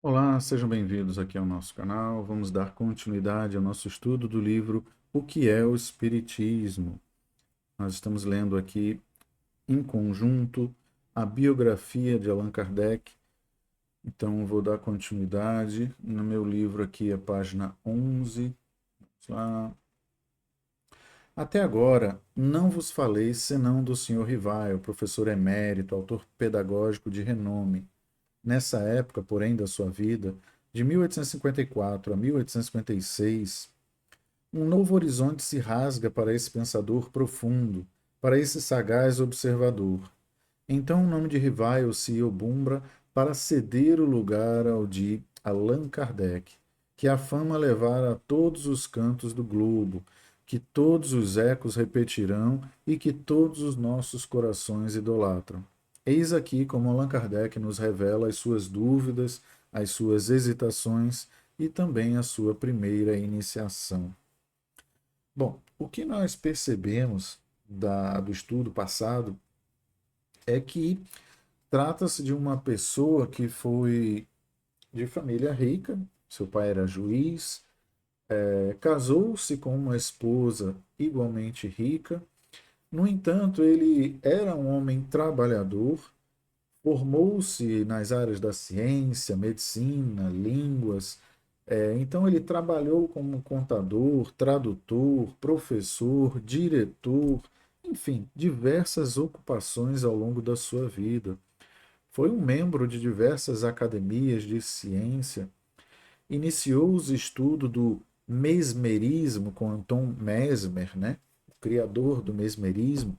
Olá, sejam bem-vindos aqui ao nosso canal. Vamos dar continuidade ao nosso estudo do livro O que é o Espiritismo. Nós estamos lendo aqui em conjunto a biografia de Allan Kardec. Então, vou dar continuidade. No meu livro aqui, a página 11. Vamos lá. Até agora, não vos falei senão do Sr. Rivaio, professor emérito, autor pedagógico de renome. Nessa época, porém, da sua vida, de 1854 a 1856, um novo horizonte se rasga para esse pensador profundo, para esse sagaz observador. Então o nome de Rivail se obumbra para ceder o lugar ao de Allan Kardec, que a fama levara a todos os cantos do globo, que todos os ecos repetirão e que todos os nossos corações idolatram. Eis aqui como Allan Kardec nos revela as suas dúvidas, as suas hesitações e também a sua primeira iniciação. Bom, o que nós percebemos do estudo passado é que trata-se de uma pessoa que foi de família rica, seu pai era juiz, casou-se com uma esposa igualmente rica. No entanto, ele era um homem trabalhador, formou-se nas áreas da ciência, medicina, línguas. Então, ele trabalhou como contador, tradutor, professor, diretor, enfim, diversas ocupações ao longo da sua vida. Foi um membro de diversas academias de ciência, iniciou os estudos do mesmerismo com Anton Mesmer, né? O criador do mesmerismo,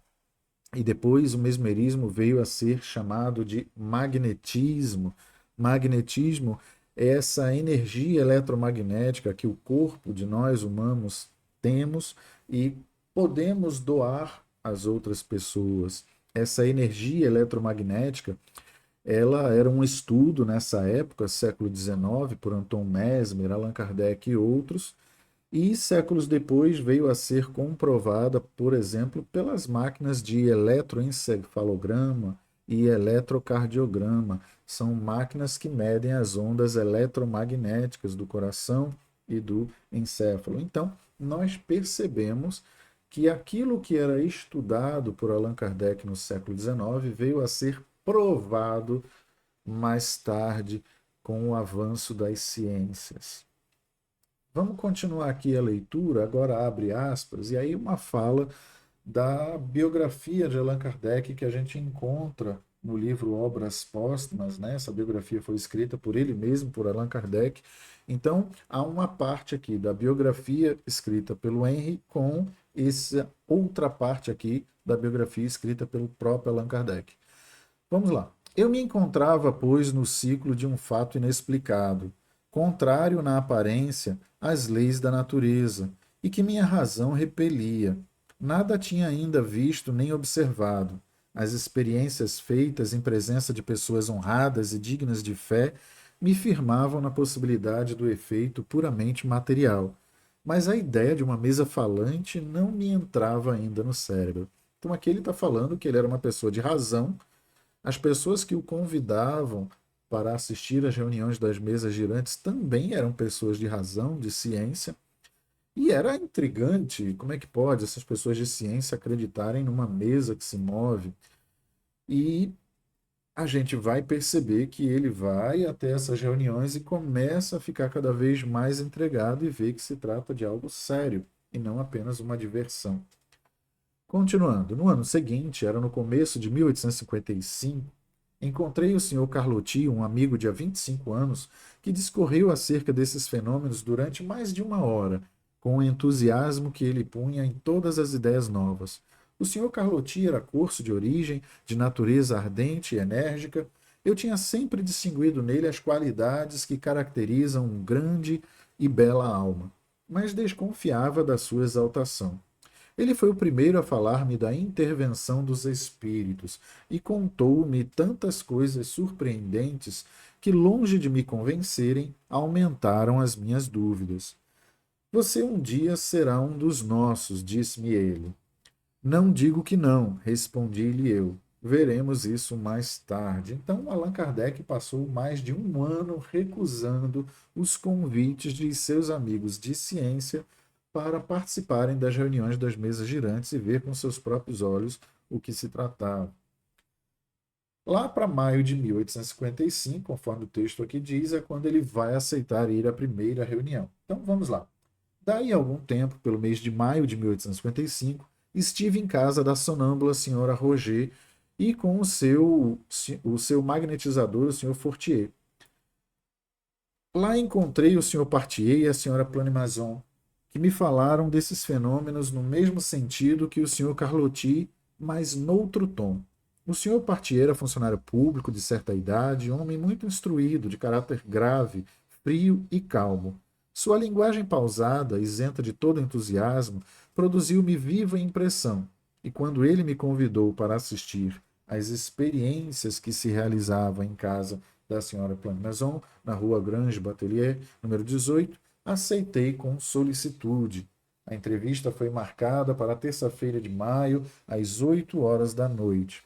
e depois o mesmerismo veio a ser chamado de magnetismo. Magnetismo é essa energia eletromagnética que o corpo de nós humanos temos e podemos doar às outras pessoas. Essa energia eletromagnética, ela era um estudo nessa época, século XIX, por Anton Mesmer, Allan Kardec e outros, e séculos depois veio a ser comprovada, por exemplo, pelas máquinas de eletroencefalograma e eletrocardiograma. São máquinas que medem as ondas eletromagnéticas do coração e do encéfalo. Então, nós percebemos que aquilo que era estudado por Allan Kardec no século XIX veio a ser provado mais tarde com o avanço das ciências. Vamos continuar aqui a leitura, agora abre aspas, e aí uma fala da biografia de Allan Kardec que a gente encontra no livro Obras Póstumas, né? Essa biografia foi escrita por ele mesmo, por Allan Kardec. Então, há uma parte aqui da biografia escrita pelo Henry com essa outra parte aqui da biografia escrita pelo próprio Allan Kardec. Vamos lá. Eu me encontrava, pois, no ciclo de um fato inexplicado, contrário na aparência às leis da natureza, e que minha razão repelia. Nada tinha ainda visto nem observado. As experiências feitas em presença de pessoas honradas e dignas de fé me firmavam na possibilidade do efeito puramente material. Mas a ideia de uma mesa falante não me entrava ainda no cérebro. Então aqui ele está falando que ele era uma pessoa de razão. As pessoas que o convidavam para assistir às reuniões das mesas girantes também eram pessoas de razão, de ciência, e era intrigante como é que pode essas pessoas de ciência acreditarem numa mesa que se move. E a gente vai perceber que ele vai até essas reuniões e começa a ficar cada vez mais entregado e vê que se trata de algo sério e não apenas uma diversão. Continuando, no ano seguinte, era no começo de 1855, encontrei o Sr. Carlotti, um amigo de há 25 anos, que discorreu acerca desses fenômenos durante mais de uma hora, com o entusiasmo que ele punha em todas as ideias novas. O Sr. Carlotti era corso de origem, de natureza ardente e enérgica. Eu tinha sempre distinguido nele as qualidades que caracterizam um grande e bela alma, mas desconfiava da sua exaltação. Ele foi o primeiro a falar-me da intervenção dos espíritos e contou-me tantas coisas surpreendentes que, longe de me convencerem, aumentaram as minhas dúvidas. Você um dia será um dos nossos, disse-me ele. Não digo que não, respondi-lhe eu. Veremos isso mais tarde. Então, Allan Kardec passou mais de um ano recusando os convites de seus amigos de ciência para participarem das reuniões das mesas girantes e ver com seus próprios olhos o que se tratava. Lá para maio de 1855, conforme o texto aqui diz, é quando ele vai aceitar ir à primeira reunião. Então, vamos lá. Daí a algum tempo, pelo mês de maio de 1855, estive em casa da sonâmbula senhora Roger e com o seu magnetizador, o senhor Fortier. Lá encontrei o senhor Partier e a senhora Planimazon, que me falaram desses fenômenos no mesmo sentido que o senhor Carlotti, mas noutro tom. O senhor Partier era funcionário público de certa idade, homem muito instruído, de caráter grave, frio e calmo. Sua linguagem pausada, isenta de todo entusiasmo, produziu-me viva impressão, e quando ele me convidou para assistir às experiências que se realizavam em casa da senhora Planmaison, na rua Grange Batelier, número 18, aceitei com solicitude. A entrevista foi marcada para terça-feira de maio, às 8 horas da noite.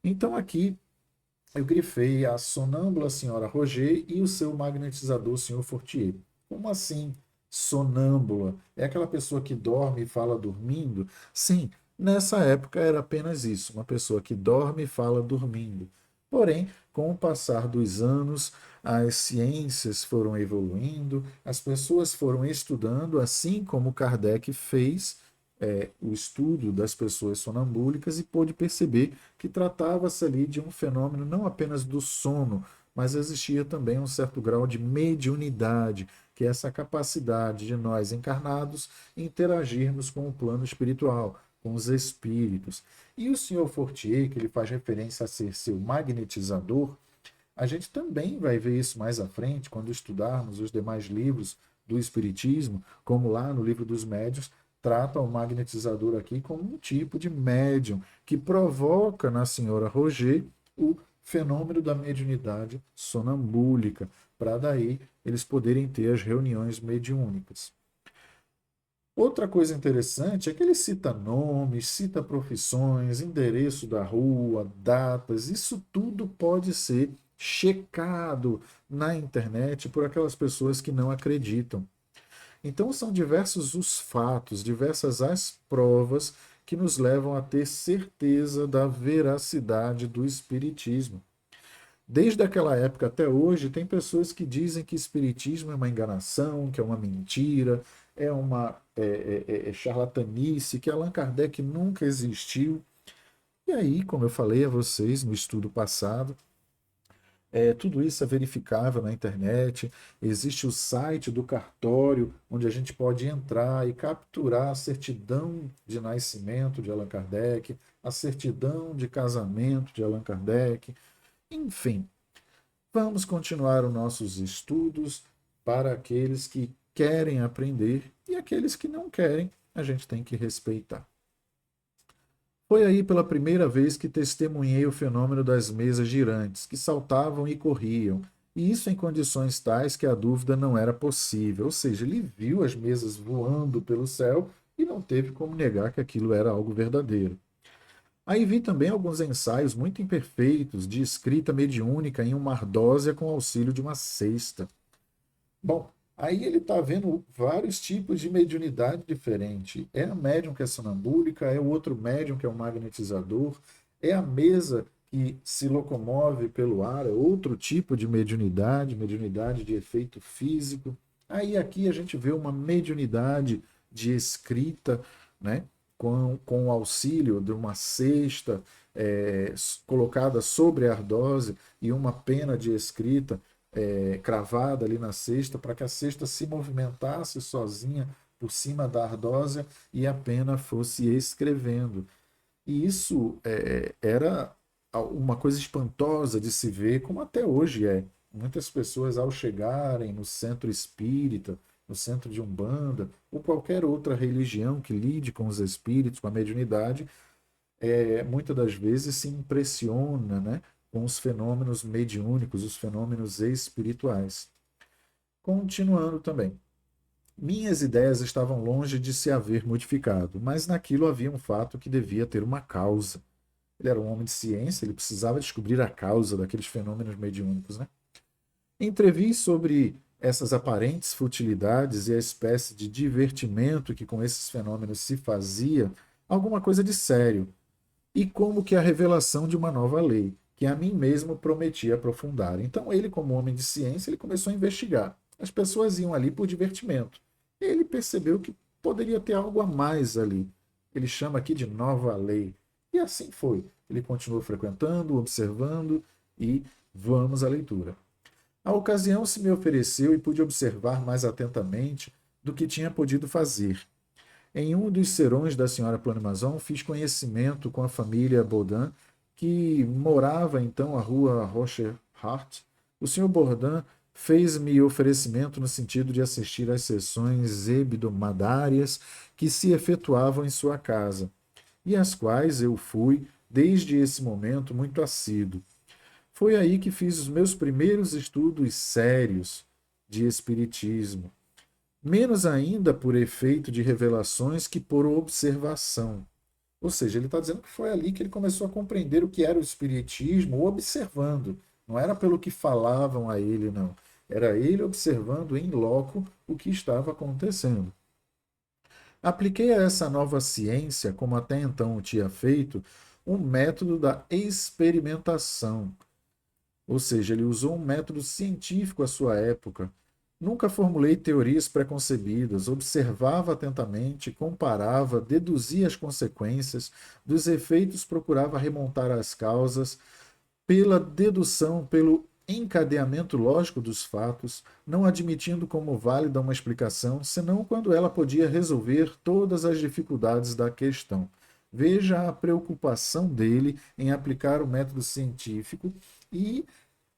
Então aqui eu grifei a sonâmbula senhora Roger e o seu magnetizador, senhor Fortier. Como assim sonâmbula? É aquela pessoa que dorme e fala dormindo? Sim, nessa época era apenas isso, uma pessoa que dorme e fala dormindo. Porém, com o passar dos anos, as ciências foram evoluindo, as pessoas foram estudando, assim como Kardec fez o estudo das pessoas sonambúlicas e pôde perceber que tratava-se ali de um fenômeno não apenas do sono, mas existia também um certo grau de mediunidade, que é essa capacidade de nós encarnados interagirmos com o plano espiritual, com os espíritos. E o senhor Fortier, que ele faz referência a ser seu magnetizador, a gente também vai ver isso mais à frente, quando estudarmos os demais livros do Espiritismo, como lá no livro dos Médiuns, trata o magnetizador aqui como um tipo de médium que provoca na senhora Roger o fenômeno da mediunidade sonambúlica, para daí eles poderem ter as reuniões mediúnicas. Outra coisa interessante é que ele cita nomes, cita profissões, endereço da rua, datas, isso tudo pode ser checado na internet por aquelas pessoas que não acreditam. Então são diversos os fatos, diversas as provas que nos levam a ter certeza da veracidade do espiritismo. Desde aquela época até hoje, tem pessoas que dizem que espiritismo é uma enganação, que é uma mentira, é uma charlatanice, que Allan Kardec nunca existiu. E aí, como eu falei a vocês no estudo passado, tudo isso é verificável na internet. Existe o site do cartório, onde a gente pode entrar e capturar a certidão de nascimento de Allan Kardec, a certidão de casamento de Allan Kardec. Enfim, vamos continuar os nossos estudos para aqueles que querem aprender e aqueles que não querem, a gente tem que respeitar. Foi aí pela primeira vez que testemunhei o fenômeno das mesas girantes, que saltavam e corriam, e isso em condições tais que a dúvida não era possível, ou seja, ele viu as mesas voando pelo céu e não teve como negar que aquilo era algo verdadeiro. Aí vi também alguns ensaios muito imperfeitos de escrita mediúnica em uma ardósia com auxílio de uma cesta. Bom, aí ele está vendo vários tipos de mediunidade diferente. É a médium que é sonambúlica, é o outro médium que é o magnetizador, é a mesa que se locomove pelo ar, é outro tipo de mediunidade, mediunidade de efeito físico. Aí aqui a gente vê uma mediunidade de escrita, né? Com o auxílio de uma cesta colocada sobre a ardose e uma pena de escrita cravada ali na cesta, para que a cesta se movimentasse sozinha por cima da ardósia e a pena fosse escrevendo. E isso era uma coisa espantosa de se ver, como até hoje é. Muitas pessoas, ao chegarem no centro espírita, no centro de Umbanda, ou qualquer outra religião que lide com os espíritos, com a mediunidade, muitas das vezes se impressiona, né, com os fenômenos mediúnicos, os fenômenos espirituais. Continuando também. Minhas ideias estavam longe de se haver modificado, mas naquilo havia um fato que devia ter uma causa. Ele era um homem de ciência, ele precisava descobrir a causa daqueles fenômenos mediúnicos, né? Entrevi sobre essas aparentes futilidades e a espécie de divertimento que com esses fenômenos se fazia alguma coisa de sério, e como que a revelação de uma nova lei, que a mim mesmo prometia aprofundar. Então ele, como homem de ciência, ele começou a investigar. As pessoas iam ali por divertimento. Ele percebeu que poderia ter algo a mais ali. Ele chama aqui de nova lei. E assim foi. Ele continuou frequentando, observando e vamos à leitura. A ocasião se me ofereceu e pude observar mais atentamente do que tinha podido fazer. Em um dos serões da senhora Planimazon, fiz conhecimento com a família Baudin, que morava então à rua Rocher-Hart. O senhor Baudin fez-me oferecimento no sentido de assistir às sessões hebdomadárias que se efetuavam em sua casa, e às quais eu fui, desde esse momento, muito assíduo. Foi aí que fiz os meus primeiros estudos sérios de espiritismo, menos ainda por efeito de revelações que por observação. Ou seja, ele está dizendo que foi ali que ele começou a compreender o que era o espiritismo, observando. Não era pelo que falavam a ele, não. Era ele observando em loco o que estava acontecendo. Apliquei a essa nova ciência, como até então o tinha feito, um método da experimentação. Ou seja, ele usou um método científico à sua época. Nunca formulei teorias preconcebidas, observava atentamente, comparava, deduzia as consequências, dos efeitos procurava remontar as causas, pela dedução, pelo encadeamento lógico dos fatos, não admitindo como válida uma explicação, senão quando ela podia resolver todas as dificuldades da questão. Veja a preocupação dele em aplicar o método científico e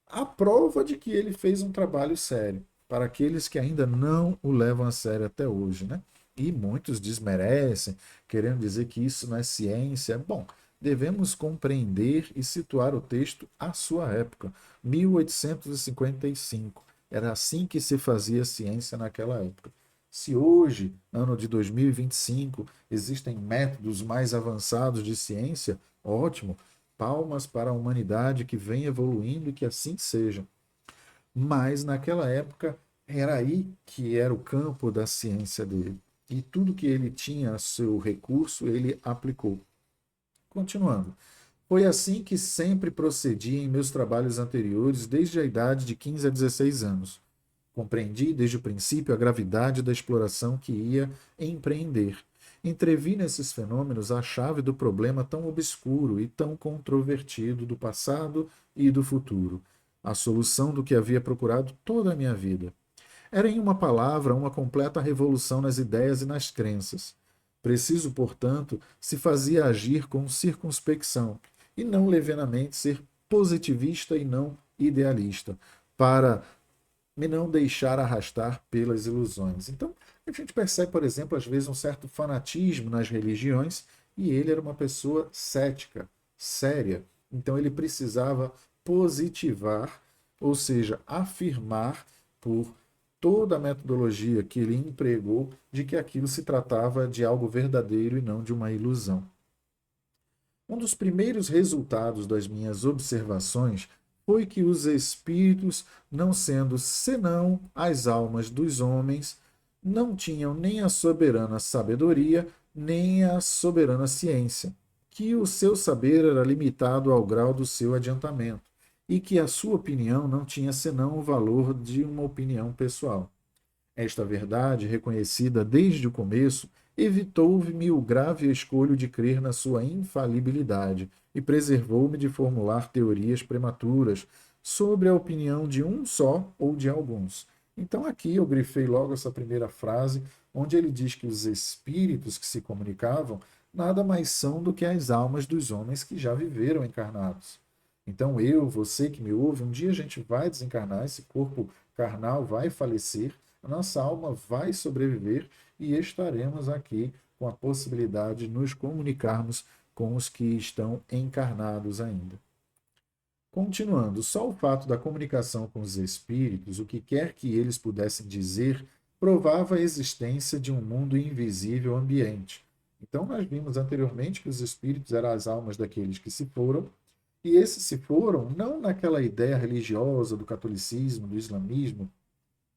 a prova de que ele fez um trabalho sério, para aqueles que ainda não o levam a sério até hoje, né? E muitos desmerecem, querendo dizer que isso não é ciência. Bom, devemos compreender e situar o texto à sua época, 1855. Era assim que se fazia ciência naquela época. Se hoje, ano de 2025, existem métodos mais avançados de ciência, ótimo, palmas para a humanidade que vem evoluindo e que assim seja. Mas naquela época era aí que era o campo da ciência dele. E tudo que ele tinha a seu recurso, ele aplicou. Continuando. Foi assim que sempre procedi em meus trabalhos anteriores, desde a idade de 15 a 16 anos. Compreendi desde o princípio a gravidade da exploração que ia empreender. Entrevi nesses fenômenos a chave do problema tão obscuro e tão controvertido do passado e do futuro, a solução do que havia procurado toda a minha vida. Era, em uma palavra, uma completa revolução nas ideias e nas crenças. Preciso, portanto, se fazia agir com circunspecção e não levianamente ser positivista e não idealista, para me não deixar arrastar pelas ilusões. Então, a gente percebe, por exemplo, às vezes um certo fanatismo nas religiões, e ele era uma pessoa cética, séria. Então, ele precisava positivar, ou seja, afirmar por toda a metodologia que ele empregou de que aquilo se tratava de algo verdadeiro e não de uma ilusão. Um dos primeiros resultados das minhas observações foi que os espíritos, não sendo senão as almas dos homens, não tinham nem a soberana sabedoria, nem a soberana ciência, que o seu saber era limitado ao grau do seu adiantamento, e que a sua opinião não tinha senão o valor de uma opinião pessoal. Esta verdade, reconhecida desde o começo, evitou-me o grave escolho de crer na sua infalibilidade e preservou-me de formular teorias prematuras sobre a opinião de um só ou de alguns. Então aqui eu grifei logo essa primeira frase, onde ele diz que os espíritos que se comunicavam nada mais são do que as almas dos homens que já viveram encarnados. Então eu, você que me ouve, um dia a gente vai desencarnar, esse corpo carnal vai falecer, a nossa alma vai sobreviver e estaremos aqui com a possibilidade de nos comunicarmos com os que estão encarnados ainda. Continuando, só o fato da comunicação com os espíritos, o que quer que eles pudessem dizer, provava a existência de um mundo invisível ambiente, Então, nós vimos anteriormente que os espíritos eram as almas daqueles que se foram, e esses se foram não naquela ideia religiosa do catolicismo, do islamismo,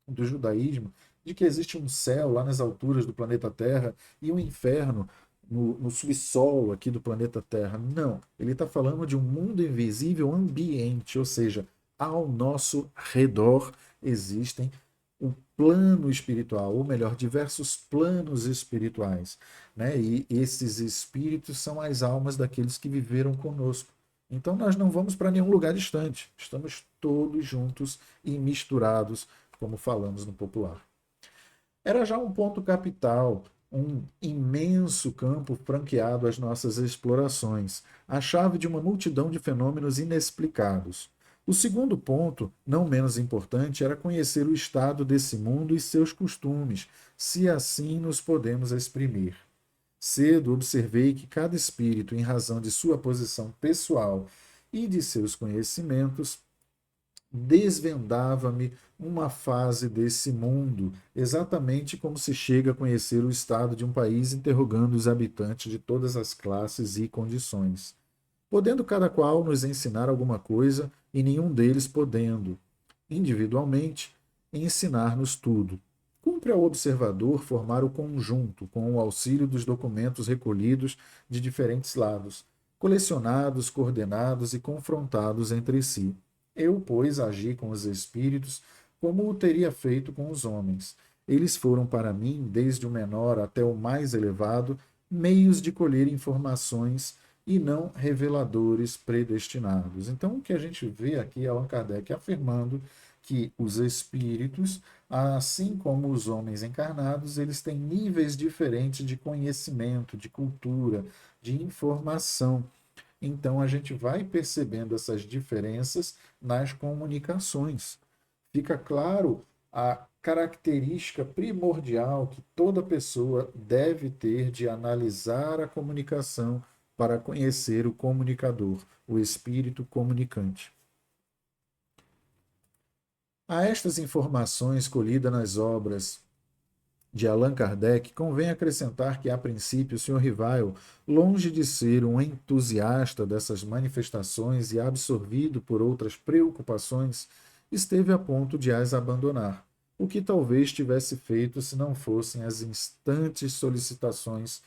do judaísmo, de que existe um céu lá nas alturas do planeta Terra e um inferno no subsolo aqui do planeta Terra. Não, ele está falando de um mundo invisível ambiente, ou seja, ao nosso redor existem um plano espiritual, ou melhor, diversos planos espirituais, né? E esses espíritos são as almas daqueles que viveram conosco. Então nós não vamos para nenhum lugar distante, estamos todos juntos e misturados, como falamos no popular. Era já um ponto capital, um imenso campo franqueado às nossas explorações, a chave de uma multidão de fenômenos inexplicados. O segundo ponto, não menos importante, era conhecer o estado desse mundo e seus costumes, se assim nos podemos exprimir. Cedo observei que cada espírito, em razão de sua posição pessoal e de seus conhecimentos, desvendava-me uma fase desse mundo, exatamente como se chega a conhecer o estado de um país interrogando os habitantes de todas as classes e condições, podendo cada qual nos ensinar alguma coisa e nenhum deles podendo, individualmente, ensinar-nos tudo. Cumpre ao observador formar o conjunto com o auxílio dos documentos recolhidos de diferentes lados, colecionados, coordenados e confrontados entre si. Eu, pois, agi com os espíritos como o teria feito com os homens. Eles foram para mim, desde o menor até o mais elevado, meios de colher informações e não reveladores predestinados. Então, o que a gente vê aqui é Allan Kardec afirmando que os espíritos, assim como os homens encarnados, eles têm níveis diferentes de conhecimento, de cultura, de informação. Então a gente vai percebendo essas diferenças nas comunicações. Fica claro a característica primordial que toda pessoa deve ter de analisar a comunicação para conhecer o comunicador, o espírito comunicante. A estas informações colhidas nas obras de Allan Kardec, convém acrescentar que, a princípio, o Sr. Rivail, longe de ser um entusiasta dessas manifestações e absorvido por outras preocupações, esteve a ponto de as abandonar, o que talvez tivesse feito se não fossem as instantes solicitações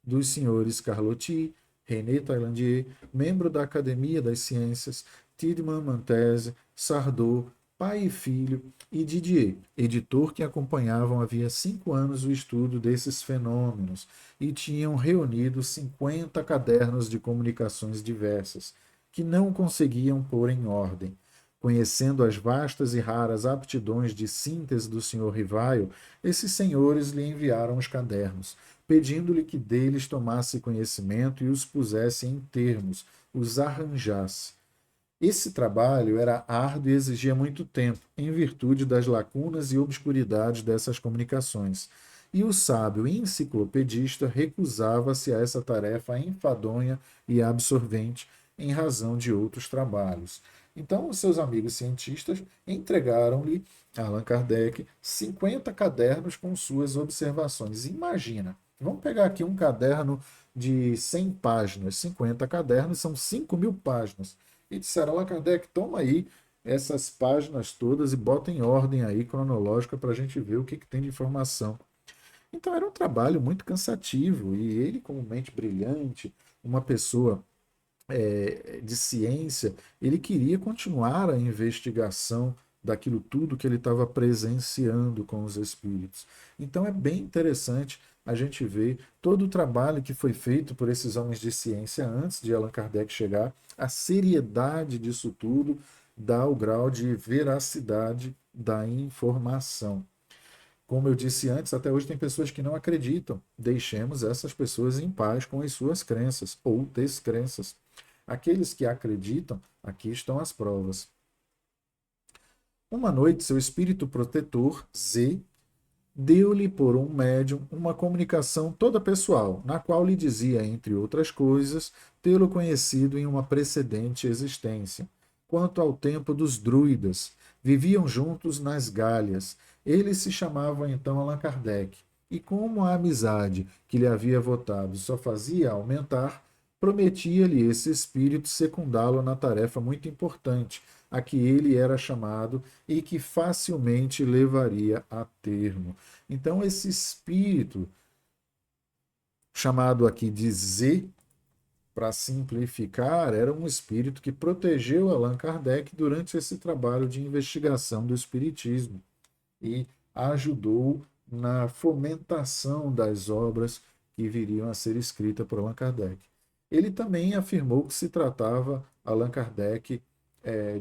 dos senhores Carlotti, René Taillandier, membro da Academia das Ciências, Tidman Mantese, Sardou, pai e filho, e Didier, editor que acompanhavam havia 5 anos o estudo desses fenômenos e tinham reunido 50 cadernos de comunicações diversas, que não conseguiam pôr em ordem. Conhecendo as vastas e raras aptidões de síntese do Sr. Rivaio, esses senhores lhe enviaram os cadernos, pedindo-lhe que deles tomasse conhecimento e os pusesse em termos, os arranjasse. Esse trabalho era árduo e exigia muito tempo, em virtude das lacunas e obscuridades dessas comunicações. E o sábio enciclopedista recusava-se a essa tarefa enfadonha e absorvente, em razão de outros trabalhos. Então, os seus amigos cientistas entregaram-lhe, Allan Kardec, 50 cadernos com suas observações. Imagina, vamos pegar aqui um caderno de 100 páginas, 50 cadernos são 5.000 páginas. E disseram, Allan Kardec, toma aí essas páginas todas e bota em ordem aí cronológica para a gente ver o que tem de informação. Então era um trabalho muito cansativo e ele, como mente brilhante, uma pessoa de ciência, ele queria continuar a investigação daquilo tudo que ele estava presenciando com os espíritos. Então é bem interessante a gente ver todo o trabalho que foi feito por esses homens de ciência antes de Allan Kardec chegar, a seriedade disso tudo dá o grau de veracidade da informação. Como eu disse antes, até hoje tem pessoas que não acreditam. Deixemos essas pessoas em paz com as suas crenças ou descrenças. Aqueles que acreditam, aqui estão as provas. Uma noite, seu espírito protetor, Z, deu-lhe por um médium uma comunicação toda pessoal, na qual lhe dizia, entre outras coisas, tê-lo conhecido em uma precedente existência. Quanto ao tempo dos druidas, viviam juntos nas Gálias. Eles se chamavam então Allan Kardec. e como a amizade que lhe havia votado só fazia aumentar, prometia-lhe esse espírito secundá-lo na tarefa muito importante a que ele era chamado e que facilmente levaria a termo. Então, esse espírito, chamado aqui de Z, para simplificar, era um espírito que protegeu Allan Kardec durante esse trabalho de investigação do espiritismo e ajudou na fomentação das obras que viriam a ser escritas por Allan Kardec. Ele também afirmou que se tratava, Allan Kardec,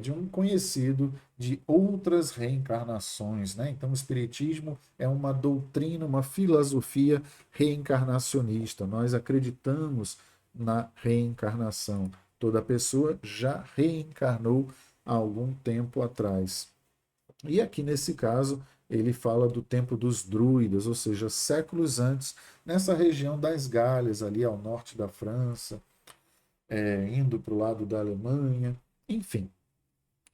de um conhecido de outras reencarnações. Né? Então, o Espiritismo é uma doutrina, uma filosofia reencarnacionista. Nós acreditamos na reencarnação. Toda pessoa já reencarnou há algum tempo atrás. E aqui nesse caso, ele fala do tempo dos druidas, ou seja, séculos antes, nessa região das Galhas, ali ao norte da França, indo para o lado da Alemanha, enfim.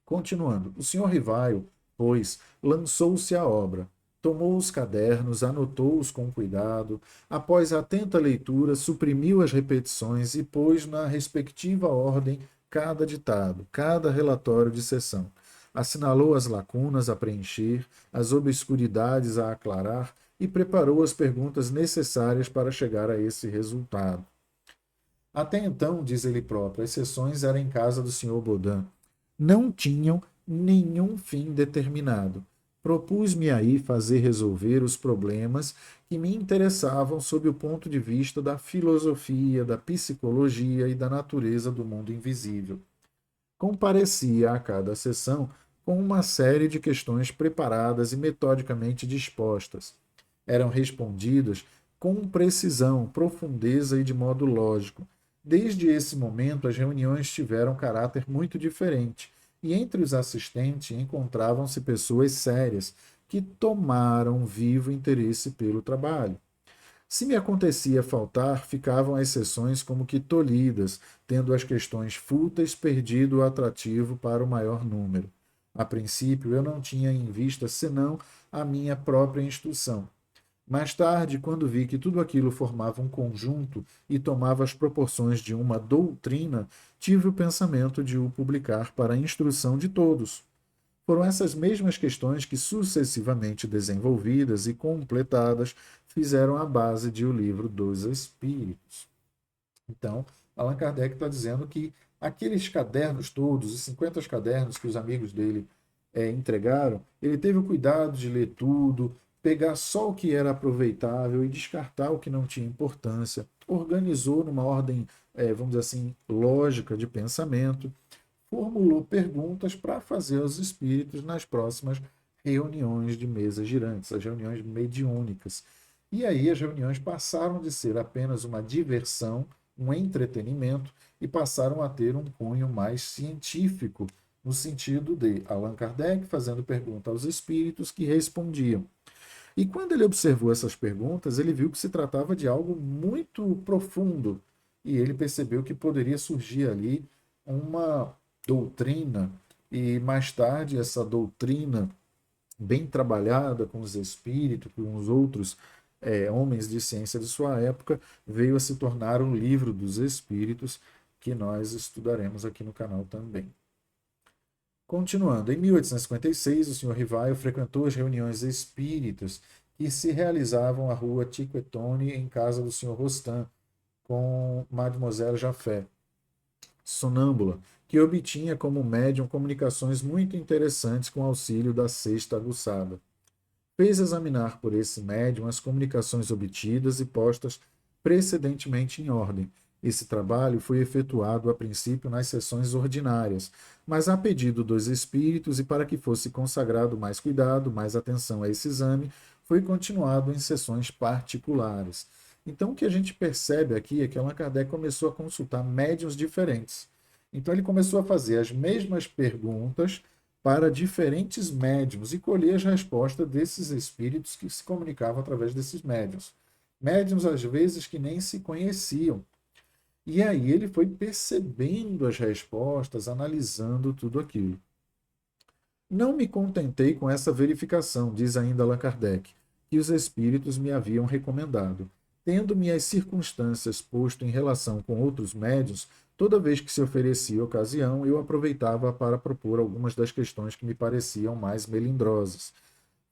Continuando, o senhor Rivaio, pois, lançou-se à obra, tomou os cadernos, anotou-os com cuidado, após atenta leitura, suprimiu as repetições e pôs na respectiva ordem cada ditado, cada relatório de sessão. Assinalou as lacunas a preencher, as obscuridades a aclarar e preparou as perguntas necessárias para chegar a esse resultado. Até então, diz ele próprio, as sessões eram em casa do Sr. Baudin. Não tinham nenhum fim determinado. Propus-me aí fazer resolver os problemas que me interessavam sob o ponto de vista da filosofia, da psicologia e da natureza do mundo invisível. Comparecia a cada sessão com uma série de questões preparadas e metodicamente dispostas. Eram respondidas com precisão, profundeza e de modo lógico. Desde esse momento, as reuniões tiveram caráter muito diferente, e entre os assistentes encontravam-se pessoas sérias que tomaram vivo interesse pelo trabalho. Se me acontecia faltar, ficavam as sessões como que tolhidas, tendo as questões fúteis perdido o atrativo para o maior número. A princípio, eu não tinha em vista senão a minha própria instrução. Mais tarde, quando vi que tudo aquilo formava um conjunto e tomava as proporções de uma doutrina, tive o pensamento de o publicar para a instrução de todos. Foram essas mesmas questões que, sucessivamente desenvolvidas e completadas, fizeram a base de O Livro dos Espíritos. Então, Allan Kardec está dizendo que aqueles cadernos todos, os 50 cadernos que os amigos dele entregaram, ele teve o cuidado de ler tudo, pegar só o que era aproveitável e descartar o que não tinha importância. Organizou numa ordem, vamos dizer assim, lógica de pensamento, formulou perguntas para fazer aos espíritos nas próximas reuniões de mesas girantes, as reuniões mediúnicas. E aí as reuniões passaram de ser apenas uma diversão, um entretenimento, e passaram a ter um cunho mais científico, no sentido de Allan Kardec fazendo pergunta aos espíritos que respondiam. E quando ele observou essas perguntas, ele viu que se tratava de algo muito profundo, e ele percebeu que poderia surgir ali uma doutrina, e mais tarde essa doutrina, bem trabalhada com os espíritos, com os outros homens de ciência de sua época, veio a se tornar um livro dos espíritos, que nós estudaremos aqui no canal também. Continuando, em 1856, o Sr. Rivaio frequentou as reuniões espíritas que se realizavam à rua Tiquetone, em casa do Sr. Rostand, com Mademoiselle Jaffé, sonâmbula, que obtinha como médium comunicações muito interessantes com auxílio da sexta aguçada. Fez examinar por esse médium as comunicações obtidas e postas precedentemente em ordem. Esse trabalho foi efetuado a princípio nas sessões ordinárias, mas a pedido dos espíritos e para que fosse consagrado mais cuidado, mais atenção a esse exame, foi continuado em sessões particulares. Então, o que a gente percebe aqui é que Allan Kardec começou a consultar médiuns diferentes. Então, ele começou a fazer as mesmas perguntas para diferentes médiuns e colher as respostas desses espíritos que se comunicavam através desses médiuns. Médiuns, às vezes, que nem se conheciam. E aí ele foi percebendo as respostas, analisando tudo aquilo. Não me contentei com essa verificação, diz ainda Allan Kardec. que os espíritos me haviam recomendado. Tendo-me as circunstâncias posto em relação com outros médiuns, toda vez que se oferecia ocasião, eu aproveitava para propor algumas das questões que me pareciam mais melindrosas.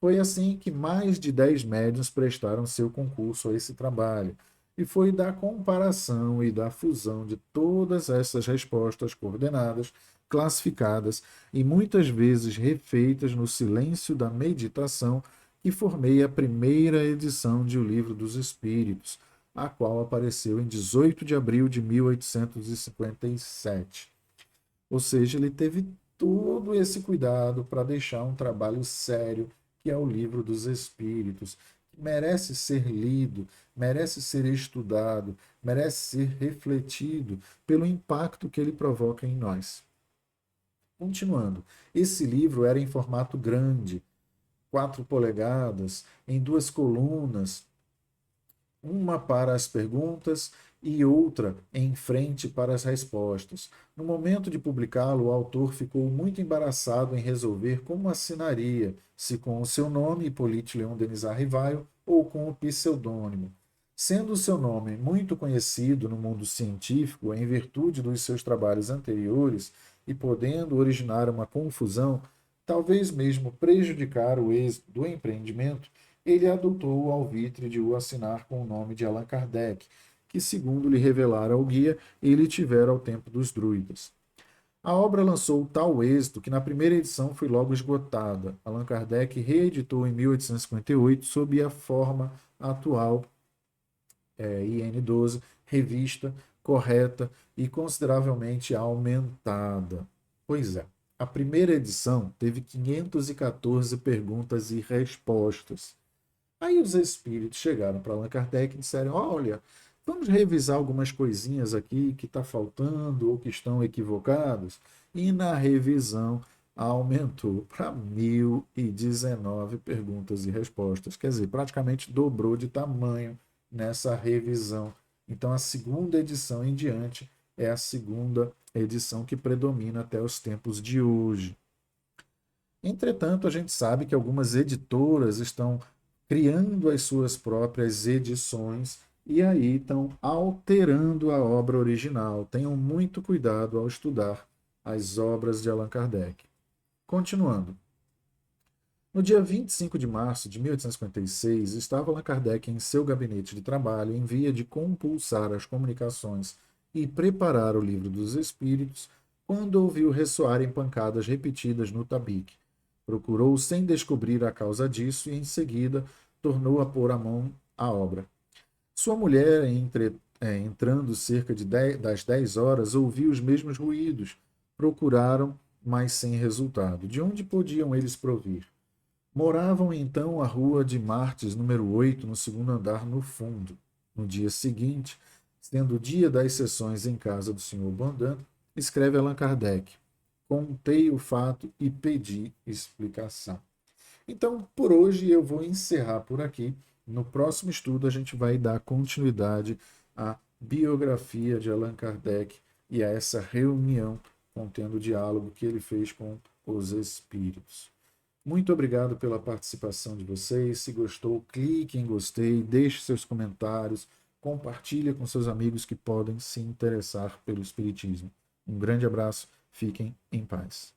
Foi assim que mais de 10 médiuns prestaram seu concurso a esse trabalho, e foi da comparação e da fusão de todas essas respostas coordenadas, classificadas e muitas vezes refeitas no silêncio da meditação que formei a primeira edição de O Livro dos Espíritos, a qual apareceu em 18 de abril de 1857. Ou seja, ele teve todo esse cuidado para deixar um trabalho sério, que é o Livro dos Espíritos, que merece ser lido, merece ser estudado, merece ser refletido pelo impacto que ele provoca em nós. Continuando, esse livro era em formato grande, 4 polegadas, em 2 colunas, uma para as perguntas e outra em frente para as respostas. No momento de publicá-lo, o autor ficou muito embaraçado em resolver como assinaria, se com o seu nome, Hippolyte Léon Denis Arrivaio, ou com o pseudônimo. Sendo o seu nome muito conhecido no mundo científico em virtude dos seus trabalhos anteriores e podendo originar uma confusão, talvez mesmo prejudicar o êxito do empreendimento, ele adotou o alvitre de o assinar com o nome de Allan Kardec, que, segundo lhe revelara o guia, ele tivera ao tempo dos druidas. A obra lançou tal êxito que na primeira edição foi logo esgotada. Allan Kardec reeditou em 1858 sob a forma atual, IN12, revista, correta e consideravelmente aumentada. Pois é, a primeira edição teve 514 perguntas e respostas. Aí os espíritos chegaram para Allan Kardec e disseram: olha, vamos revisar algumas coisinhas aqui que está faltando ou que estão equivocados. E na revisão aumentou para 1019 perguntas e respostas. Quer dizer, praticamente dobrou de tamanho nessa revisão. Então, a segunda edição em diante é a segunda edição que predomina até os tempos de hoje. Entretanto, a gente sabe que algumas editoras estão criando as suas próprias edições e aí estão alterando a obra original. Tenham muito cuidado ao estudar as obras de Allan Kardec. Continuando. No dia 25 de março de 1856, estava Allan Kardec em seu gabinete de trabalho em via de compulsar as comunicações e preparar o Livro dos Espíritos, quando ouviu ressoarem pancadas repetidas no tabique. Procurou sem descobrir a causa disso e, em seguida, tornou a pôr a mão à obra. Sua mulher, entrando cerca das 10 horas, ouviu os mesmos ruídos. Procuraram, mas sem resultado. De onde podiam eles provir? Moravam então à rua de Martes, número 8, no segundo andar, no fundo. No dia seguinte, sendo o dia das sessões em casa do Sr. Bondan, escreve Allan Kardec: contei o fato e pedi explicação. Então, por hoje, eu vou encerrar por aqui. No próximo estudo, a gente vai dar continuidade à biografia de Allan Kardec e a essa reunião contendo o diálogo que ele fez com os espíritos. Muito obrigado pela participação de vocês. Se gostou, clique em gostei, deixe seus comentários, compartilhe com seus amigos que podem se interessar pelo Espiritismo. Um grande abraço, fiquem em paz.